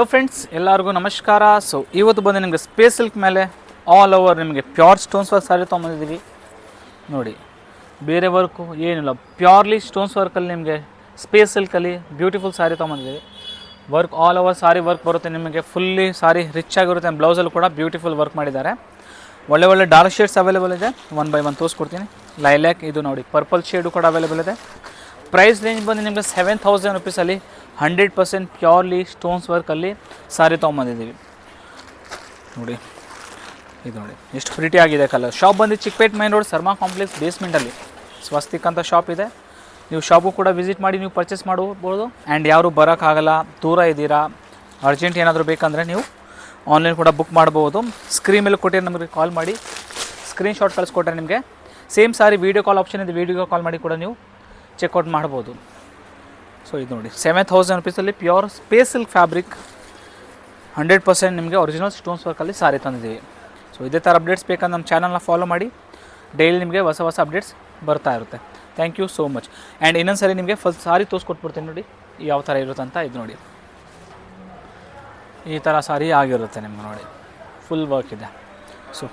Hello friends, ಎಲ್ಲರಿಗೂ ನಮಸ್ಕಾರ. So ಇವತ್ತು ಬಂದು ನಿಮಗೆ ಸ್ಪೇಸ್ ಸಿಲ್ಕ್ ಮೇಲೆ ಆಲ್ ಓವರ್ ನಿಮಗೆ ಪ್ಯೂರ್ ಸ್ಟೋನ್ಸ್ ವರ್ಕ್ ಸಾರಿ ತೊಗೊಂಬಂದಿದ್ದೀವಿ. ನೋಡಿ, ಬೇರೆ ವರ್ಕು ಏನಿಲ್ಲ, ಪ್ಯೂರ್ಲಿ ಸ್ಟೋನ್ಸ್ ವರ್ಕಲ್ಲಿ ನಿಮಗೆ ಸ್ಪೇಸ್ ಸಿಲ್ಕಲ್ಲಿ ಬ್ಯೂಟಿಫುಲ್ ಸಾರಿ ತೊಗೊಂಬಂದಿದ್ದೀವಿ. ವರ್ಕ್ ಆಲ್ ಓವರ್ ಸಾರಿ ವರ್ಕ್ ಬರುತ್ತೆ ನಿಮಗೆ, ಫುಲ್ಲಿ ಸಾರಿ ರಿಚ್ ಆಗಿರುತ್ತೆ. ಬ್ಲೌಸಲ್ಲಿ ಕೂಡ ಬ್ಯೂಟಿಫುಲ್ ವರ್ಕ್ ಮಾಡಿದ್ದಾರೆ. ಒಳ್ಳೆ ಡಾರ್ಕ್ ಶೇಡ್ಸ್ ಅವೈಲೇಬಲ್ ಇದೆ. ಒನ್ ಬೈ ಒನ್ ತೋರಿಸ್ಕೊಡ್ತೀನಿ. ಲೈಲ್ಯಾಕ್, ಇದು ನೋಡಿ ಪರ್ಪಲ್ ಶೇಡು ಕೂಡ ಅವೈಲೇಬಲ್ ಇದೆ. ಪ್ರೈಸ್ ರೇಂಜ್ ಬಂದು ನಿಮಗೆ 7000 ರುಪೀಸಲ್ಲಿ 100% ಪ್ಯೂರ್ಲಿ ಸ್ಟೋನ್ಸ್ ವರ್ಕಲ್ಲಿ ಸಾರಿ ತೊಗೊಂಬಂದಿದ್ದೀವಿ. ನೋಡಿ, ಇದು ನೋಡಿ ಎಷ್ಟು ಪ್ರಿಟಿ ಆಗಿದೆ ಕಲರ್. ಶಾಪ್ ಬಂದು Chickpet main road Sarma complex ಬೇಸ್ಮೆಂಟಲ್ಲಿ ಸ್ವಸ್ತಿಕ್ ಅಂತ ಶಾಪ್ ಇದೆ. ನೀವು ಶಾಪು ಕೂಡ ವಿಸಿಟ್ ಮಾಡಿ ನೀವು ಪರ್ಚೇಸ್ ಮಾಡ್ಬೋದು. ಆ್ಯಂಡ್ ಯಾರು ಬರೋಕ್ಕಾಗಲ್ಲ, ದೂರ ಇದ್ದೀರಾ, ಅರ್ಜೆಂಟ್ ಏನಾದರೂ ಬೇಕಂದರೆ ನೀವು ಆನ್ಲೈನ್ ಕೂಡ ಬುಕ್ ಮಾಡ್ಬೋದು. ಸ್ಕ್ರೀನ್ ಮೇಲೆ ಕೊಟ್ಟಿರೋ ನಮಗೆ ಕಾಲ್ ಮಾಡಿ ಸ್ಕ್ರೀನ್ಶಾಟ್ ಕಳಿಸ್ಕೊಟ್ರೆ ನಿಮಗೆ ಸೇಮ್ ಸಾರಿ ವೀಡಿಯೋ ಕಾಲ್ ಆಪ್ಷನ್ ಇದೆ, ವೀಡಿಯೋ ಕಾಲ್ ಮಾಡಿ ಕೂಡ ನೀವು ಚೆಕ್ಔಟ್ ಮಾಡ್ಬೋದು. ಸೊ ಇದು ನೋಡಿ 7000 ರುಪೀಸಲ್ಲಿ ಪ್ಯೂರ್ ಸ್ಪೇಸ್ ಸಿಲ್ಕ್ ಫ್ಯಾಬ್ರಿಕ್ 100% ನಿಮಗೆ ಒರಿಜಿನಲ್ ಸ್ಟೋನ್ಸ್ ವರ್ಕಲ್ಲಿ ಸಾರಿ ತಂದಿದ್ದೀವಿ. ಸೊ ಇದೇ ಥರ ಅಪ್ಡೇಟ್ಸ್ ಬೇಕಂದ್ರೆ ನಮ್ಮ ಚಾನಲ್ನ ಫಾಲೋ ಮಾಡಿ. ಡೈಲಿ ನಿಮಗೆ ಹೊಸ ಅಪ್ಡೇಟ್ಸ್ ಬರ್ತಾ ಇರುತ್ತೆ. Thank you so much. And ಇನ್ನೊಂದು ಸರಿ ನಿಮಗೆ ಫಸ್ಟ್ ಸಾರಿ ತೋರಿಸ್ಕೊಟ್ಬಿಡ್ತೀನಿ. ನೋಡಿ ಯಾವ ಥರ ಇರುತ್ತಂತ. ಇದು ನೋಡಿ, ಈ ಥರ ಸಾರಿ ಆಗಿರುತ್ತೆ ನಿಮ್ಗೆ. ನೋಡಿ ಫುಲ್ ವರ್ಕ್ ಇದೆ. ಸೊ